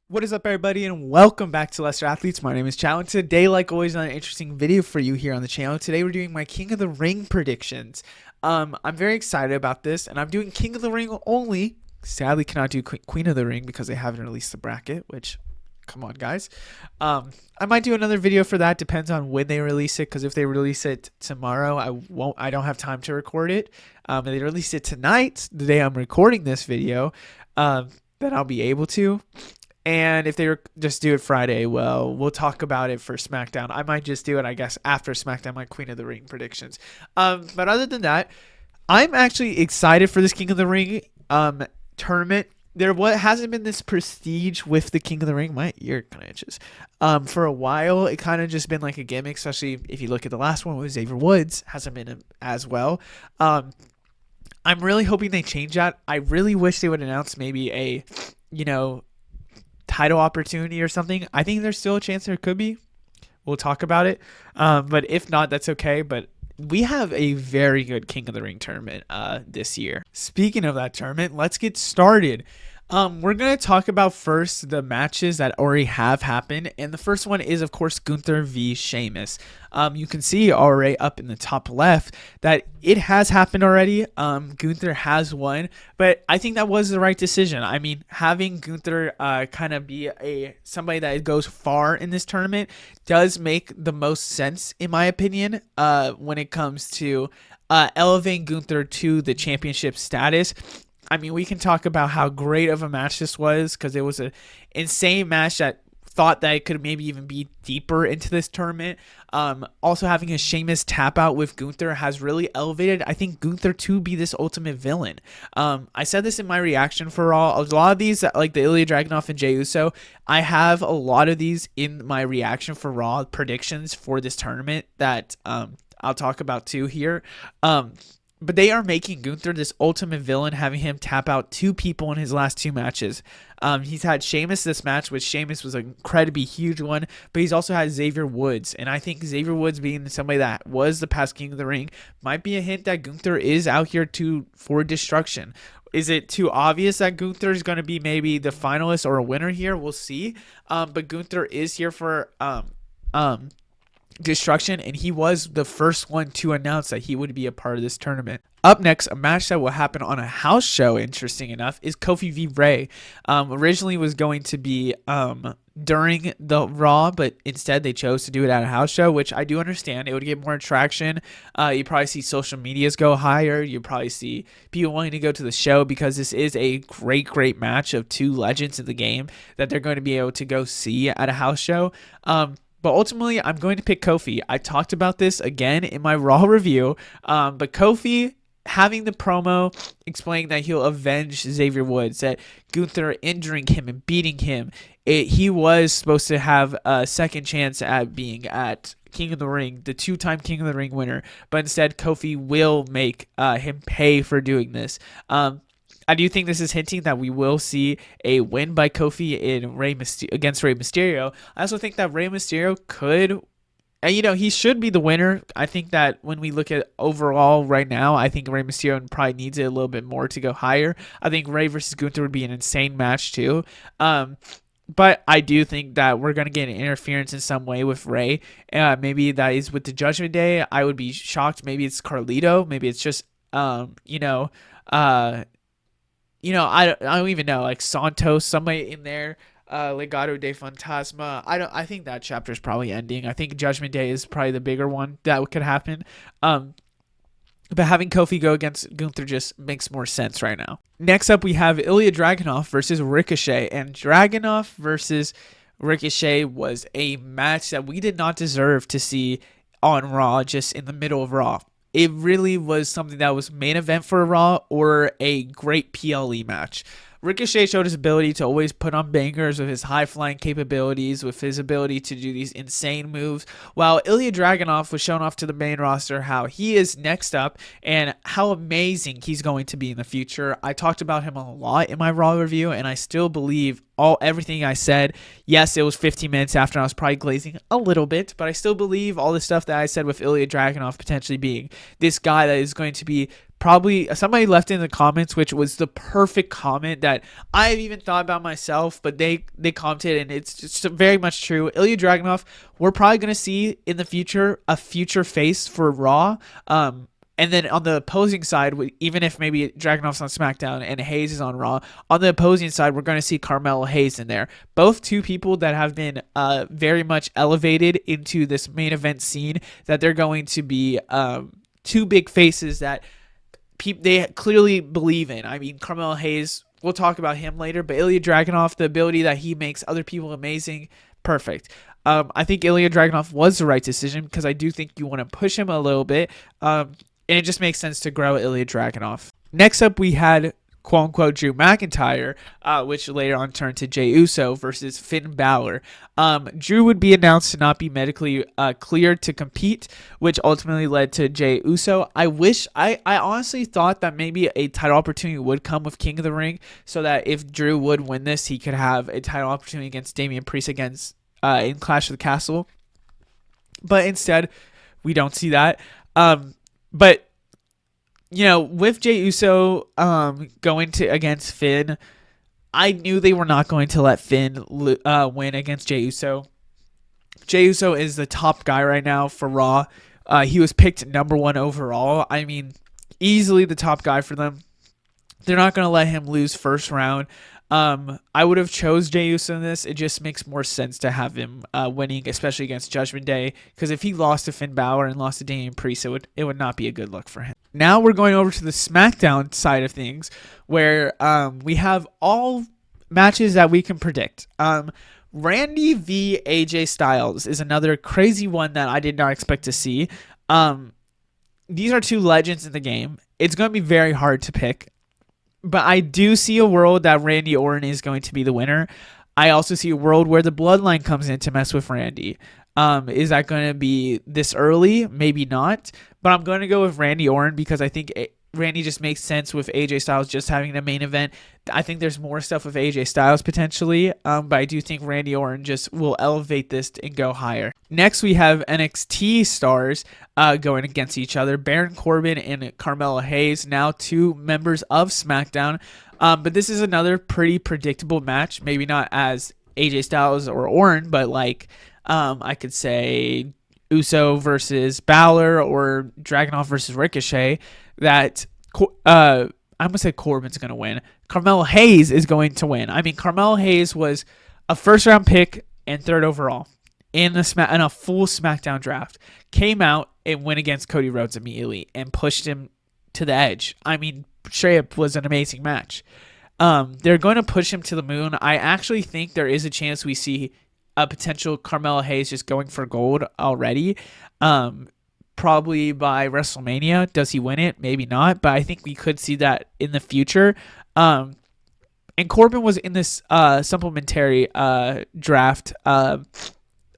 What is up, everybody, and welcome back to Lesser Athletes. My name is Chadwell, and today, like always, another interesting video for you here on the channel. Today, we're doing my King of the Ring predictions. I'm very excited about this, and I'm doing King of the Ring only. Sadly, cannot do Queen of the Ring because they haven't released the bracket, which, come on, guys. I might do another video for that. Depends on when they release it, because if they release it tomorrow, I don't have time to record it. If they release it tonight, the day I'm recording this video, then I'll be able to. And if they just do it Friday, well, we'll talk about it for SmackDown. I might just do it, I guess, after SmackDown, my Queen of the Ring predictions. But other than that, I'm actually excited for this King of the Ring tournament. There hasn't been this prestige with the King of the Ring. My ear kind of itches. For a while, it kind of just been like a gimmick, especially if you look at the last one with Xavier Woods. Hasn't been as well. I'm really hoping they change that. I really wish they would announce maybe a, title opportunity or something. I think there's still a chance there could be. We'll talk about it. But if not, that's okay. But we have a very good King of the Ring tournament this year. Speaking of that tournament, let's get started. We're going to talk about first the matches that already have happened. And the first one is, of course, Gunther v. Sheamus. You can see already up in the top left that it has happened already. Gunther has won, but I think that was the right decision. I mean, having Gunther kind of be somebody that goes far in this tournament does make the most sense, in my opinion, when it comes to elevating Gunther to the championship status. I mean, we can talk about how great of a match this was because it was an insane match that thought that it could maybe even be deeper into this tournament. Also, having a Sheamus tap out with Gunther has really elevated, I think, Gunther to be this ultimate villain. I said this in my reaction for Raw. A lot of these, like the Ilya Dragunov and Jey Uso, I have a lot of these in my reaction for Raw predictions for this tournament that I'll talk about too here. But they are making Gunther this ultimate villain, having him tap out two people in his last two matches. He's had Sheamus this match, which Sheamus was an incredibly huge one, but he's also had Xavier Woods. And I think Xavier Woods being somebody that was the past King of the Ring might be a hint that Gunther is out here for destruction. Is it too obvious that Gunther is going to be maybe the finalist or a winner here? We'll see. But Gunther is here for destruction, and he was the first one to announce that he would be a part of this tournament. Up next, a match that will happen on a house show, interesting enough, is Kofi v. Ray. Originally was going to be during the Raw, but instead they chose to do it at a house show, which I do understand. It would get more traction. You probably see social medias go higher. You probably see people wanting to go to the show because this is a great match of two legends in the game that they're going to be able to go see at a house show. But ultimately, I'm going to pick Kofi. I talked about this again in my Raw review, but Kofi having the promo explaining that he'll avenge Xavier Woods, that Gunther injuring him and beating him, he was supposed to have a second chance at being at King of the Ring, the two-time King of the Ring winner, but instead Kofi will make him pay for doing this. I do think this is hinting that we will see a win by Kofi against Rey Mysterio. I also think that Rey Mysterio could, and he should be the winner. I think that when we look at overall right now, I think Rey Mysterio probably needs it a little bit more to go higher. I think Rey versus Gunther would be an insane match too. But I do think that we're going to get an interference in some way with Rey. Maybe that is with the Judgment Day. I would be shocked. Maybe it's Carlito. Maybe it's just, I don't even know, like Santos, somebody in there, Legado de Fantasma. I think that chapter is probably ending. I think Judgment Day is probably the bigger one that could happen. But having Kofi go against Gunther just makes more sense right now. Next up, we have Ilya Dragunov versus Ricochet, and Dragunov versus Ricochet was a match that we did not deserve to see on Raw, just in the middle of Raw. It really was something that was main event for Raw or a great PLE match. Ricochet showed his ability to always put on bangers with his high-flying capabilities, with his ability to do these insane moves, while Ilya Dragunov was shown off to the main roster how he is next up and how amazing he's going to be in the future. I talked about him a lot in my Raw review, and I still believe everything I said. Yes, it was 15 minutes after, and I was probably glazing a little bit, but I still believe all the stuff that I said with Ilya Dragunov potentially being this guy that is going to be probably somebody left in the comments, which was the perfect comment that I've even thought about myself, but they commented, and it's just very much true. Ilya Dragunov, we're probably going to see in the future a future face for Raw. And then on the opposing side, even if maybe Dragunov's on SmackDown and Hayes is on Raw, on the opposing side, we're going to see Carmelo Hayes in there. Both two people that have been very much elevated into this main event scene, that they're going to be two big faces that they clearly believe in. I mean, Carmelo Hayes, we'll talk about him later, but Ilya Dragunov, the ability that he makes other people amazing, perfect. I think Ilya Dragunov was the right decision because I do think you want to push him a little bit. And it just makes sense to grow Ilya Dragunov. Next up, we had quote-unquote Drew McIntyre, which later on turned to Jey Uso versus Finn Balor. Drew would be announced to not be medically cleared to compete, which ultimately led to Jey Uso. I honestly thought that maybe a title opportunity would come with King of the Ring, so that if Drew would win this, he could have a title opportunity against Damian Priest in Clash of the Castle. But instead, we don't see that. But with Jey Uso going against Finn, I knew they were not going to let Finn win against Jey Uso. Jey Uso is the top guy right now for Raw. He was picked number 1 overall. I mean, easily the top guy for them. They're not going to let him lose first round. I would have chose Jey Uso in this. It just makes more sense to have him winning, especially against Judgment Day, because if he lost to Finn Balor and lost to Damian Priest, it would not be a good look for him. Now we're going over to the SmackDown side of things, where we have all matches that we can predict. Randy v. AJ Styles is another crazy one that I did not expect to see. These are two legends in the game. It's going to be very hard to pick. But I do see a world that Randy Orton is going to be the winner. I also see a world where the Bloodline comes in to mess with Randy. Is that going to be this early? Maybe not. But I'm going to go with Randy Orton because I think Randy just makes sense with AJ Styles just having the main event. I think there's more stuff with AJ Styles potentially, but I do think Randy Orton just will elevate this and go higher. Next, we have NXT stars going against each other. Baron Corbin and Carmelo Hayes, now two members of SmackDown. But this is another pretty predictable match. Maybe not as AJ Styles or Orton, but I could say Uso versus Balor or Dragunov versus Ricochet. That I'm going to say Corbin's going to win. Carmelo Hayes is going to win. I mean, Carmelo Hayes was a first-round pick and 3rd overall in a full SmackDown draft. Came out and went against Cody Rhodes immediately and pushed him to the edge. I mean, straight up was an amazing match. They're going to push him to the moon. I actually think there is a chance we see a potential Carmelo Hayes just going for gold already. Probably by WrestleMania. Does he win it? Maybe not, but I think we could see that in the future. And Corbin was in this supplementary draft that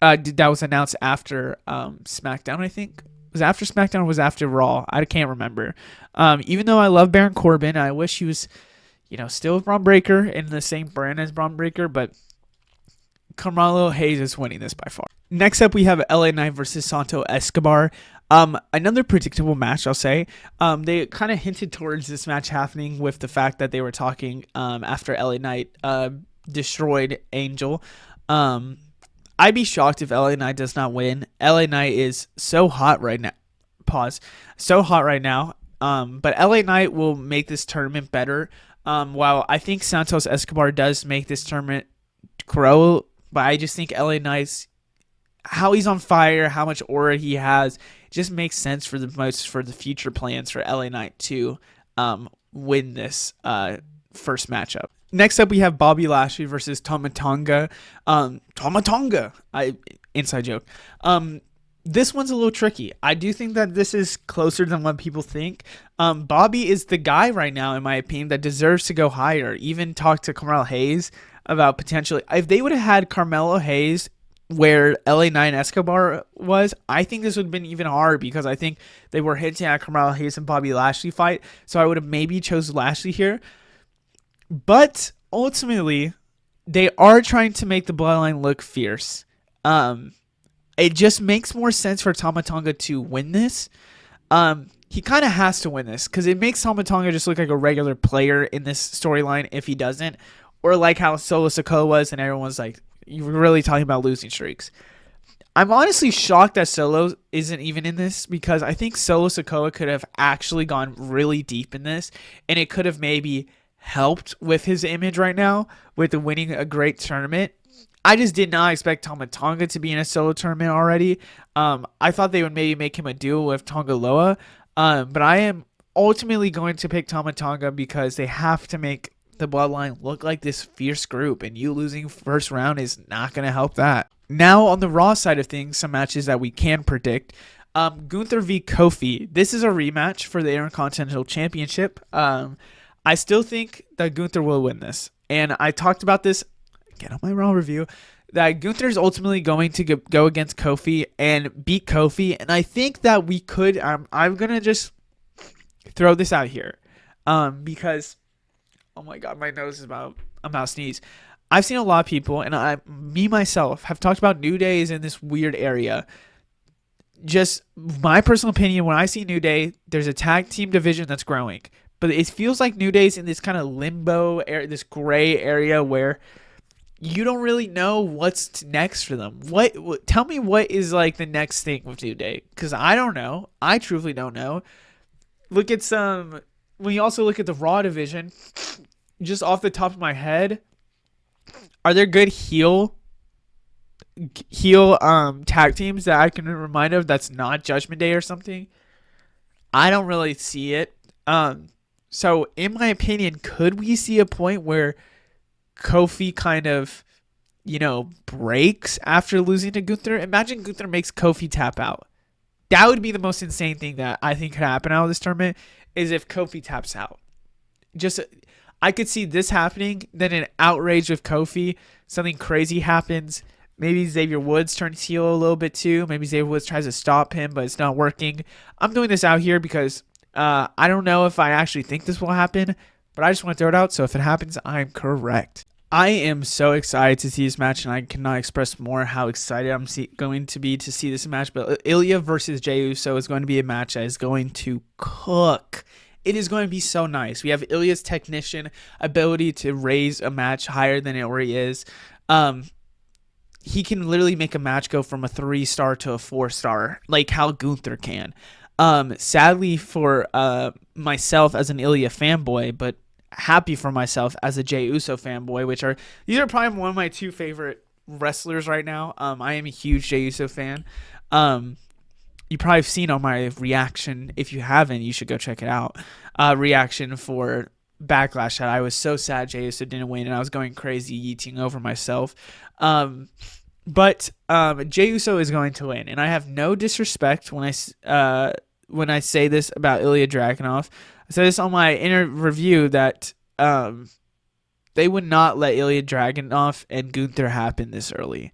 was announced after SmackDown, I think. Was it after SmackDown or was it after Raw? I can't remember. Even though I love Baron Corbin, I wish he was, still with Braun Breaker in the same brand as Braun Breaker, but Carmelo Hayes is winning this by far. Next up, we have LA Knight versus Santo Escobar. Another predictable match, I'll say. They kind of hinted towards this match happening with the fact that they were talking after LA Knight destroyed Angel. I'd be shocked if LA Knight does not win. LA Knight is so hot right now. So hot right now. But LA Knight will make this tournament better. While I think Santos Escobar does make this tournament grow, but I just think LA Knight's how he's on fire, how much aura he has, just makes sense for the future plans for LA Knight to win this first matchup. Next up, we have Bobby Lashley versus Tama Tonga. Inside joke. This one's a little tricky. I do think that this is closer than what people think. Bobby is the guy right now, in my opinion, that deserves to go higher. Even talked to Carmelo Hayes about potentially, if they would have had Carmelo Hayes where LA Knight and Escobar was, I think this would have been even hard because I think they were hinting at Carmelo Hayes and Bobby Lashley fight. So I would have maybe chose Lashley here. But ultimately, they are trying to make the Bloodline look fierce. It just makes more sense for Tama Tonga to win this. he kind of has to win this because it makes Tama Tonga just look like a regular player in this storyline if he doesn't. Or like how Solo Sikoa was, and everyone's like, you're really talking about losing streaks. I'm honestly shocked that Solo isn't even in this because I think Solo Sikoa could have actually gone really deep in this, and it could have maybe helped with his image right now with winning a great tournament. I just did not expect Tama Tonga to be in a solo tournament already. I thought they would maybe make him a duo with Tonga Loa, but I am ultimately going to pick Tama Tonga because they have to make the Bloodline look like this fierce group, and you losing first round is not going to help that. Now on the Raw side of things, some matches that we can predict. Gunther v Kofi. This is a rematch for the Intercontinental Championship. I still think that Gunther will win this, and I talked about this get on my Raw review, that Gunther's ultimately going to go against Kofi and beat Kofi, and I think that we could. I'm gonna just throw this out here, because oh my god, my nose is I'm about to sneeze. I've seen a lot of people, and me myself have talked about New Day is in this weird area. Just my personal opinion, when I see New Day, there's a tag team division that's growing, but it feels like New Day's in this kind of limbo area, this gray area where you don't really know what's next for them. Tell me what is like the next thing with New Day, because I don't know. I truly don't know. When you also look at the Raw division, just off the top of my head, are there good heel tag teams that I can remind of that's not Judgment Day or something? I don't really see it. So in my opinion, could we see a point where Kofi kind of, breaks after losing to Gunther? Imagine Gunther makes Kofi tap out. That would be the most insane thing that I think could happen out of this tournament, is if Kofi taps out. I could see this happening, then an outrage with Kofi, something crazy happens. Maybe Xavier Woods turns heel a little bit too. Maybe Xavier Woods tries to stop him, but it's not working. I'm doing this out here because I don't know if I actually think this will happen, but I just want to throw it out, so if it happens, I'm correct. I am so excited to see this match, and I cannot express more how excited I'm going to be to see this match. But Ilya versus Jey Uso is going to be a match that is going to cook. It is going to be so nice. We have Ilya's technician ability to raise a match higher than it already is. He can literally make a match go from a 3-star to a 4-star, like how Gunther can. Sadly for myself as an Ilya fanboy, but happy for myself as a Jey Uso fanboy, these are probably one of my two favorite wrestlers right now. I am a huge Jey Uso fan. You probably have seen on my reaction. If you haven't, you should go check it out. Reaction for Backlash that I was so sad Jey Uso didn't win, and I was going crazy yeeting over myself. But Jey Uso is going to win, and I have no disrespect when I say this about Ilya Dragunov. I said this on my review that they would not let Ilya Dragunov and Gunther happen this early.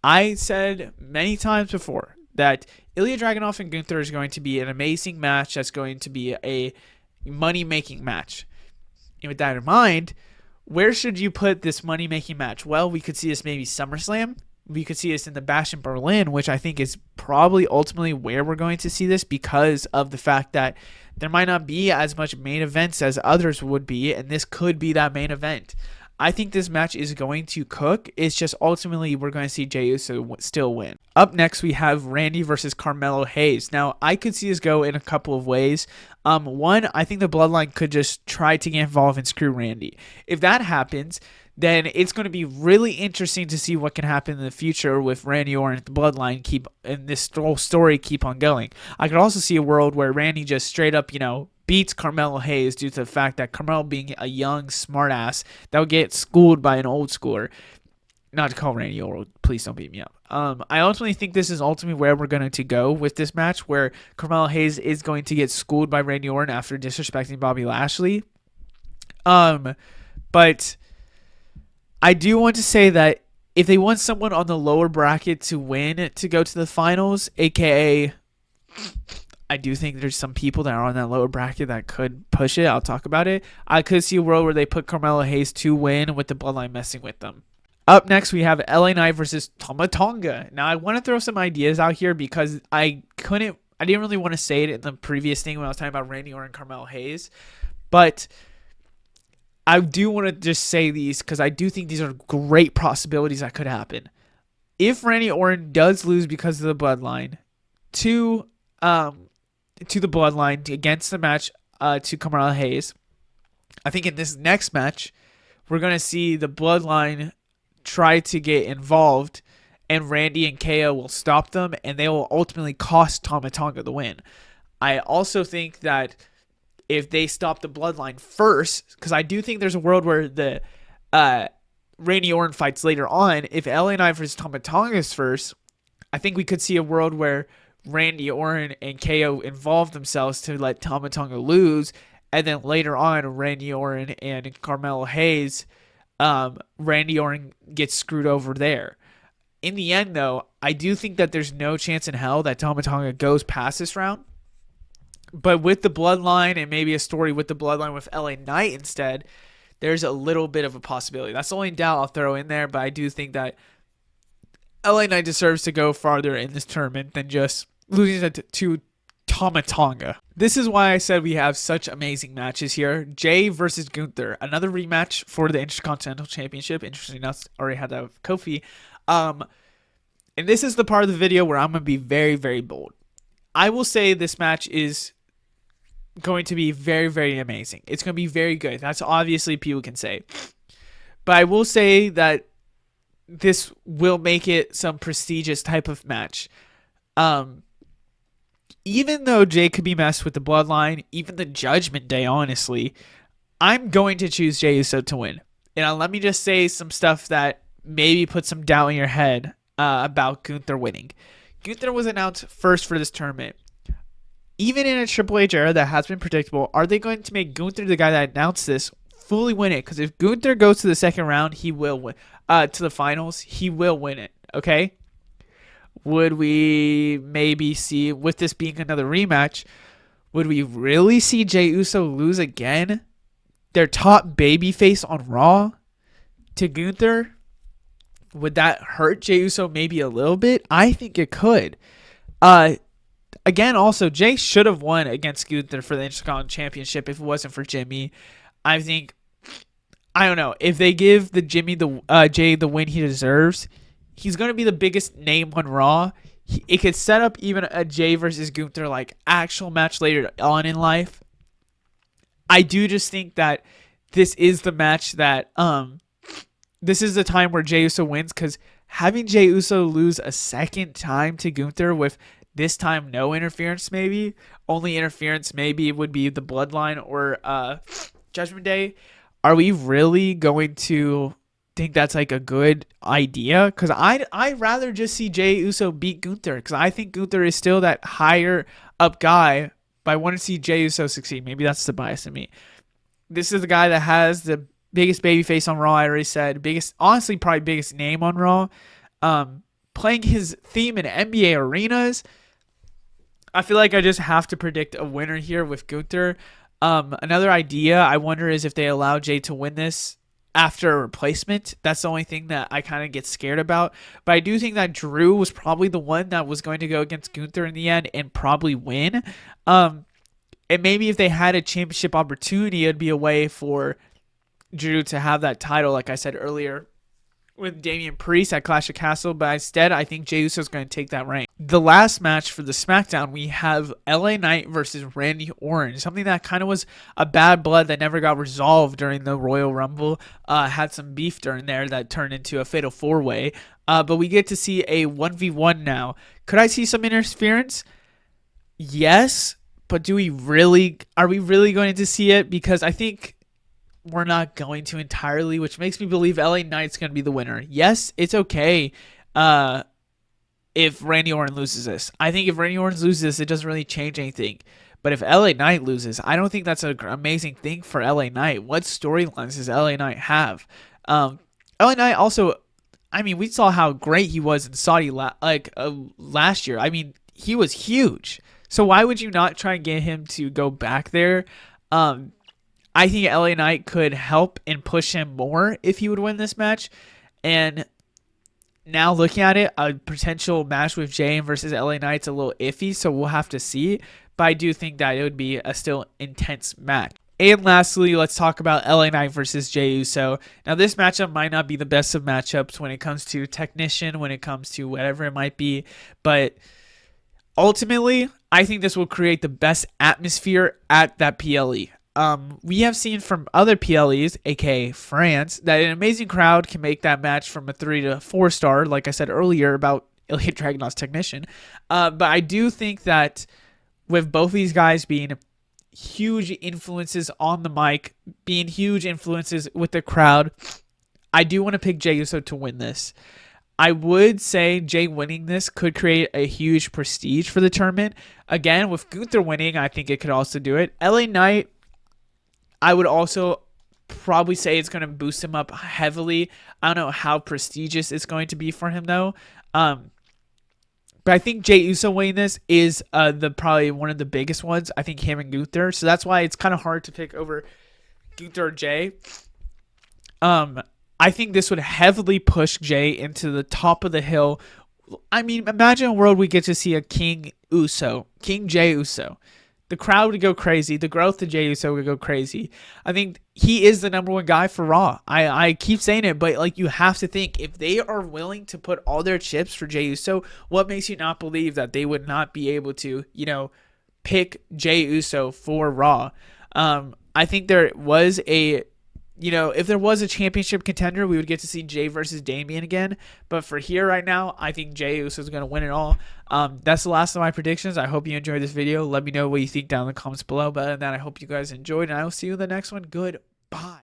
I said many times before that Ilya Dragunov and Gunther is going to be an amazing match. That's going to be a money-making match. And with that in mind, where should you put this money-making match? Well, we could see this maybe SummerSlam. We could see this in the Bash in Berlin, which I think is probably ultimately where we're going to see this because of the fact that there might not be as much main events as others would be, and this could be that main event. I think this match is going to cook. It's just ultimately we're going to see Jey Uso still win. Up next, we have Randy versus Carmelo Hayes. Now, I could see this go in a couple of ways. One, I think the Bloodline could just try to get involved and screw Randy. If that happens, then it's going to be really interesting to see what can happen in the future with Randy Orton and the Bloodline and this whole story keep on going. I could also see a world where Randy just straight up, beats Carmelo Hayes due to the fact that Carmelo being a young smartass that would get schooled by an old schooler. Not to call Randy old, please don't beat me up. I ultimately think this is ultimately where we're going to go with this match, where Carmelo Hayes is going to get schooled by Randy Orton after disrespecting Bobby Lashley. But I do want to say that if they want someone on the lower bracket to win to go to the finals, aka I do think there's some people that are on that lower bracket that could push it. I'll talk about it. I could see a world where they put Carmelo Hayes to win with the Bloodline messing with them. Up next, we have LA Knight versus Tama Tonga. Now, I want to throw some ideas out here because I I didn't really want to say it in the previous thing when I was talking about Randy Orton and Carmelo Hayes, but I do want to just say these because I do think these are great possibilities that could happen. If Randy Orton does lose because of the bloodline to the bloodline against the match to Carmelo Hayes, I think in this next match we're gonna see the bloodline try to get involved, and Randy and KO will stop them, and they will ultimately cost Tama Tonga the win. I also think that if they stop the bloodline first, because I do think there's a world where the Randy Orton fights later on. If LA Knight versus Tama Tonga is first, I think we could see a world where Randy Orton and KO involve themselves to let Tama Tonga lose, and then later on, Randy Orton and Carmelo Hayes, Randy Orton gets screwed over there. In the end, though, I do think that there's no chance in hell that Tama Tonga goes past this round. But with the bloodline and maybe a story with the bloodline with LA Knight instead, there's a little bit of a possibility. That's the only doubt I'll throw in there, but I do think that LA Knight deserves to go farther in this tournament than just losing to Tama Tonga. This is why I said we have such amazing matches here. Jay versus Gunther, another rematch for the Intercontinental Championship. Interesting enough, already had that with Kofi. And this is the part of the video where I'm going to be very, very bold. I will say this match is going to be very, very amazing. It's going to be very good. That's obviously people can say. But I will say that this will make it some prestigious type of match. Even though Jay could be messed with the bloodline, even the Judgment Day, honestly, I'm going to choose Jey Uso to win. And let me just say some stuff that maybe put some doubt in your head about Gunther winning. Gunther was announced first for this tournament. Even in a Triple H era that has been predictable, are they going to make Gunther, the guy that announced this, fully win it? Because if Gunther goes to the second round, he will win. To the finals, he will win it. Okay? Would we maybe see, with this being another rematch, would we really see Jey Uso lose again? Their top babyface on Raw to Gunther? Would that hurt Jey Uso maybe a little bit? I think it could. Again, also, Jay should have won against Gunther for the Intercontinental Championship if it wasn't for Jimmy. I think, I don't know, if they give the Jay the win he deserves, he's going to be the biggest name on Raw. It could set up even a Jay versus Gunther like actual match later on in life. I do just think that this is the match that this is the time where Jey Uso wins, because having Jey Uso lose a second time to Gunther with this time no interference, maybe only interference maybe would be the bloodline or Judgment Day. Are we really going to think that's like a good idea? Because I'd rather just see Jey Uso beat Gunther, because I think Gunther is still that higher up guy, but I want to see Jey Uso succeed. Maybe that's the bias in me. This is the guy that has the biggest babyface on Raw. I already said honestly probably biggest name on Raw. Playing his theme in NBA arenas. I feel like I just have to predict a winner here with Gunther. Another idea I wonder is if they allow Jay to win this after a replacement. That's the only thing that I kind of get scared about. But I do think that Drew was probably the one that was going to go against Gunther in the end and probably win. And maybe if they had a championship opportunity, it'd be a way for Drew to have that title, like I said earlier, with Damian Priest at Clash of Castle, but instead I think Jey Uso is going to take that reign. The last match for the SmackDown, we have LA Knight versus Randy Orton, something that kind of was a bad blood that never got resolved during the Royal Rumble. Had some beef during there that turned into a fatal 4-way, but we get to see a 1v1 now. Could I see some interference? Yes, but are we really going to see it? Because I think we're not going to entirely, which makes me believe LA Knight's going to be the winner. Yes, it's okay if Randy Orton loses this. I think if Randy Orton loses this, it doesn't really change anything. But if LA Knight loses, I don't think that's an amazing thing for LA Knight. What storylines does LA Knight have? LA Knight also, I mean, we saw how great he was in Saudi last year. I mean, he was huge. So why would you not try and get him to go back there? I think LA Knight could help and push him more if he would win this match. And now looking at it, a potential match with Jay versus LA Knight's a little iffy, so we'll have to see. But I do think that it would be a still intense match. And lastly, let's talk about LA Knight versus Jey Uso. Now, this matchup might not be the best of matchups when it comes to technician, when it comes to whatever it might be, but ultimately, I think this will create the best atmosphere at that PLE. We have seen from other PLEs, aka France, that an amazing crowd can make that match from a 3 to 4 star, like I said earlier about Ilya Dragunov's technician. But I do think that with both these guys being huge influences on the mic, being huge influences with the crowd, I do want to pick Jey Uso to win this. I would say Jay winning this could create a huge prestige for the tournament. Again, with Gunther winning, I think it could also do it. LA Knight, I would also probably say it's going to boost him up heavily. I don't know how prestigious it's going to be for him, though. But I think Jey Uso winning this is the probably one of the biggest ones. I think him and Gunther. So that's why it's kind of hard to pick over Gunther or Jay. I think this would heavily push Jay into the top of the hill. I mean, imagine a world we get to see a King Jey Uso. The crowd would go crazy. The growth of Jey Uso would go crazy. I think he is the number one guy for Raw. I keep saying it, but like you have to think, if they are willing to put all their chips for Jey Uso, what makes you not believe that they would not be able to, pick Jey Uso for Raw? I think there was if there was a championship contender, we would get to see Jay versus Damian again. But for here right now, I think Jey Uso is going to win it all. That's the last of my predictions. I hope you enjoyed this video. Let me know what you think down in the comments below. But other than that, I hope you guys enjoyed, and I will see you in the next one. Goodbye.